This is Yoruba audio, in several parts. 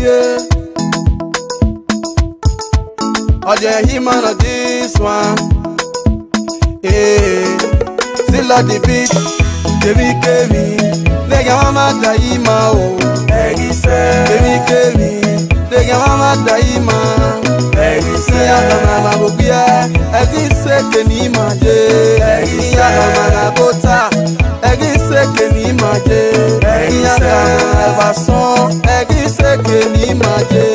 yeah. Oh, yeah, him on this one. Hey, still on the beat. Kemi, nigga mama daima oh. Kemi, nigga mama daima. Siya mama bobia, egise keni maje. Siya mama bota, egise keni maje. Siya mama bason, egise keni maje.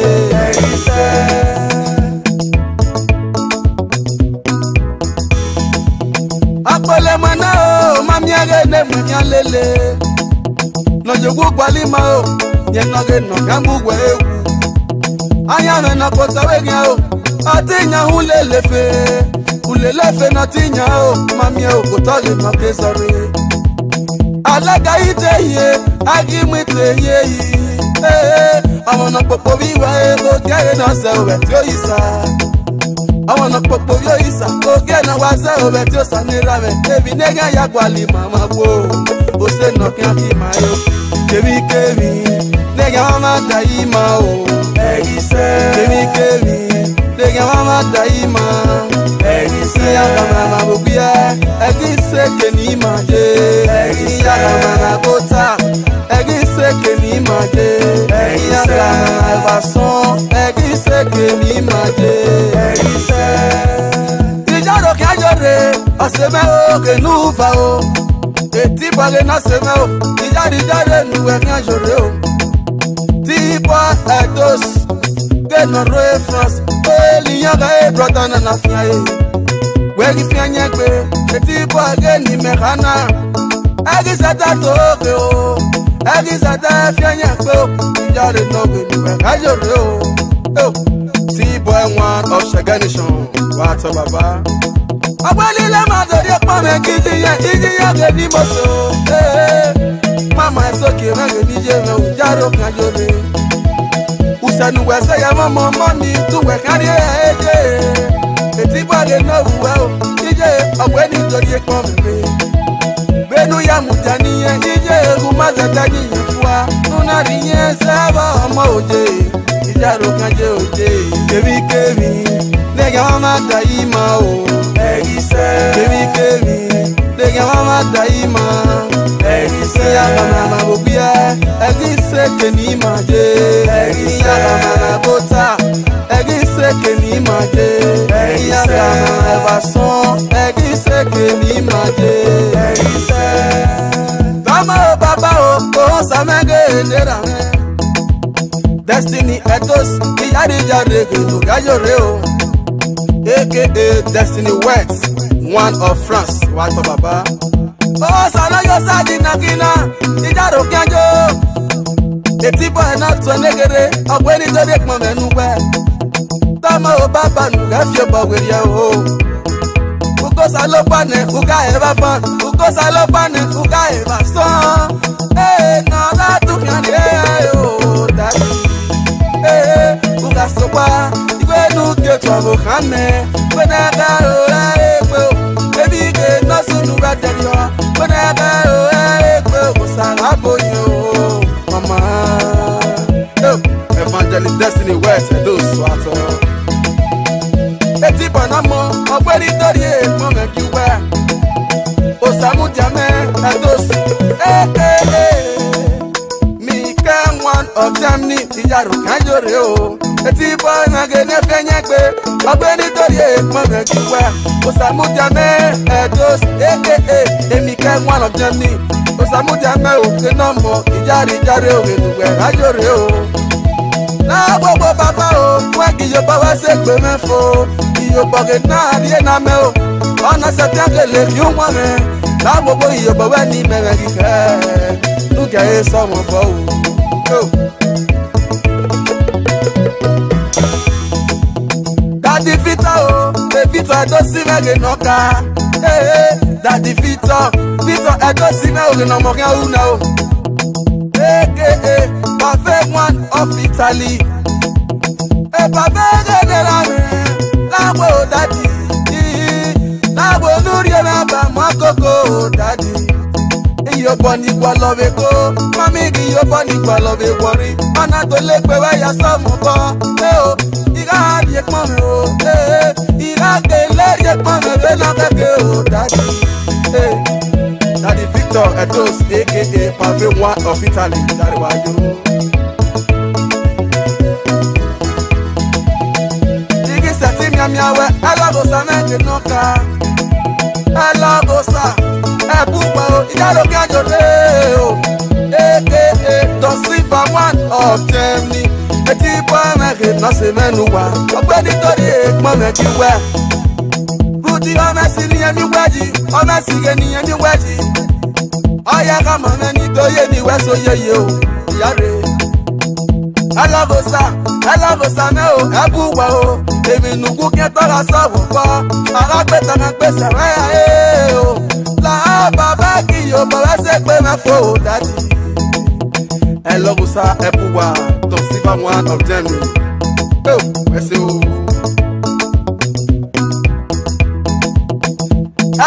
Akole mana o, mami agene munya lele. No jogu kwalima o, nyenoge no kambu wewu. Aya me na kota wegya o, atinya hulelefe na tinya o, mami o kotole no kesore. Alaga ite ye, agi mwite ye. Amona popo viwa e, go gere no se o betio isa. I wanna pop up your isa, go get a was over to Sunny Raven. Every nigga yaguali, mama, whoa. Who said no can't be my own? Kemi, nigga, mama, daima, oh. Kemi, nigga, mama, daima. Siya mama, bobia, egise keni maje. Siya mama, bota, egise keni maje. Siya mama, bason, egise keni maje. Ijaro kajore, aseme o kenufa o. Etipa le na seme o, ijare nuwe kajore o. Tipa etos, ke no roe France, eliyaga e brother na na fiaye. Wegi fianye kwe, etipa ge ni mekana. Egizata toke o, egizata fianye kwe o. Ijare no ke nuwe kajore o. T-boy one of Shaga Nation, what's up, Baba? Abali la madori akpame kijiya, ijiya geni moso. Mama esoki range nije me ujaro kajore. Usanu wese ya mama mami tuwe kari eje. Etiba ge no uwe o, ije abweni tori akpame. Benu ya mujaniye, ije gumaze taniye fua. Nunariye seba ama oje. Ijaro kanje oje. Kemi, nigga mama daima o. Kemi, nigga mama daima. Siya mama bobia, egise keni maje. Siya mama bota, egise keni maje. Siya mama bason, egise keni maje. Dama o baba o, ko samenge ndera me. Destiny etos, iyari jare kenu gajore o. AKA Destiny West, one of France, what baba. Oh, sana yo sadi nakina, ijaro kianjo. Etipo ena to negere, abweni jode kwa menuwe. Tama o baba nuga fio bagweria o. Uko salopane, uka eva pan. Uko salopane, uka eva son. Na da tu kianye o, daddy. Uka sopa, igwenu ketwa bokhane. Kwenaga o ekwe, baby ke nasunu baterio. Kwenaga o ekwe, usanga bonyo, mama. Evangelist Destiny West, those swato. Eti banamo, obweri tori mama kiwe. Osamu jame, those. One of them ni ijaro kanjore o. Eti boy na gene fenye kwe, obeni tori mama kiwe. Osamu jame edos emi kan one of them ni. Osamu jame o kenomo ijare o genuwe kanjore o. Na bobo baba o, wa ki yo ba wa se gbe mefo. Iyo boge na rie na me o. Ona se tiangele yu mo me. Na bobo iyo ba wa ni me kike. Nu ke e so mo fo o. Daddy Vita oh, the Vita don't see me noka. Daddy Vita I don't see me no more now. AKA perfect one of Italy. Perfect la wo daddy. La wo nuri na ba makoko daddy. yo boni kwa love go. Mami gi yo boni kwa love worry. Ana to le pe wa ya so mo ko. Oh, iga di ekpon me o. Iga ke le di ekpon me be na ke o daddy. Daddy Victor Edos aka Pave 1 of Italy. Daddy wa yo. Igi sati miawe alagosa na ke noka. Alagosa ebuwa o ijaro ki ajode o. Tosifa 1 of Germany. Eti po me na se menuwa. Ogbeni tori ekpon me ki we. Budi o Messi ni emi weji, o Messi ge ni emi weji. Oya ka mo me ni to ye ni we so yeye o. Yare. Alagosa me o ebuwa o. Emi nugu ke tora sawo po. Ara peta na pesa re o. La baba ki yo baba se pe me fo daddy. Alagosa ebuwa Tosifa 1 of Germany. Oh, wese o.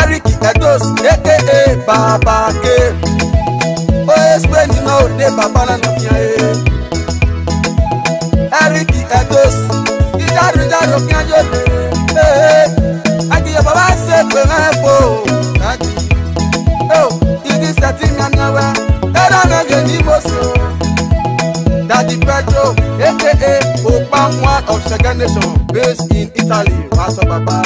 Eric Edos aka Baba Ke. Oh, explain you know de Baba na no fian Eric Edos ijaro kian yo de. Agi yo Baba se pe na fo. Oh, igi sati nyawe. Era na ge ni moso. Daddy Pedro aka Opa 1 of Second Nation based in Italy. Waso Baba.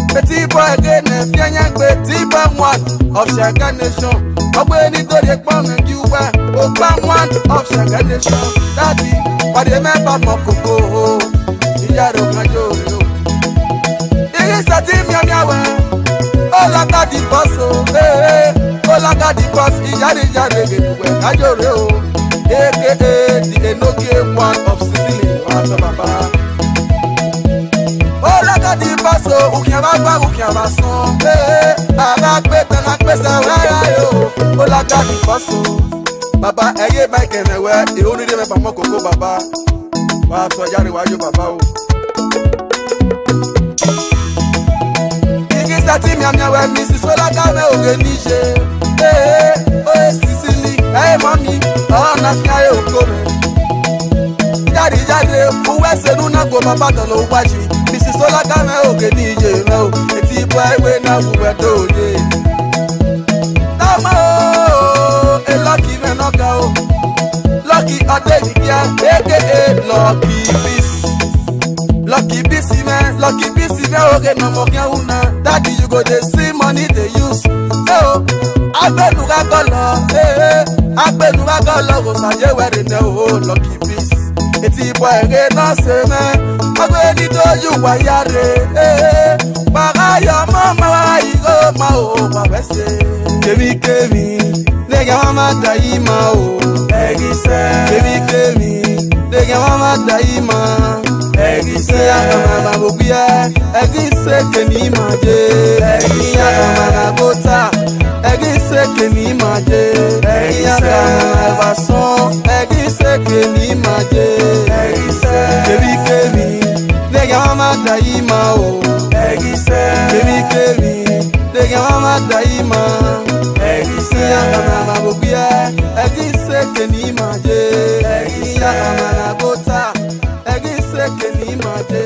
Petit boy again, fianya petit boy 1 of Second Nation. Ogbeni to dey pon me ki we. Opa 1 of Second Nation. Daddy, but they member mo koko. Ijaro kanjo re o. Igi sati miawe. Ola ka di boss o. Ola ka di boss ijare ge we kanjo re o. AKA the Enoke 1 of Sicily. Waso Baba. Ola di paso, ukia ba son. Ara peta na pesa wa yo. Ola di paso. Baba eye ba kene we, e oni de me ba mo koko baba. Wa so jare wa yo baba o. Igi sati miamia we Mrs. Ola ka me oge nije. Oh Sicily, mami, na fia e okore. Jare, uwe senu na go baba to lo waji. Mrs. Ola ka me oge nije me o. Eti boy we na uwe doje. Tama o, lucky me no ka o. Lucky adeli kia, aka Lucky Peace. Lucky busy me oge no mo kia una. Daddy you go dey see money dey use. So, agbenu ga kolo go saje were ne o Lucky Peace. Eti boy re na se me. Ogbeni to you wa yare. Para ya mama wa igo ma o ma wese. Kemi nega mama daima o. Kemi nega mama daima. Ya mama bobia. Egise keni maje. Ya mama bota. Egise keni maje. Ya mama bason. Egise keni maje. Kemi nega mama daima o. Kemi nega mama daima. Ya mama bobia. Egise keni maje. Ya mama bota. Egise keni maje.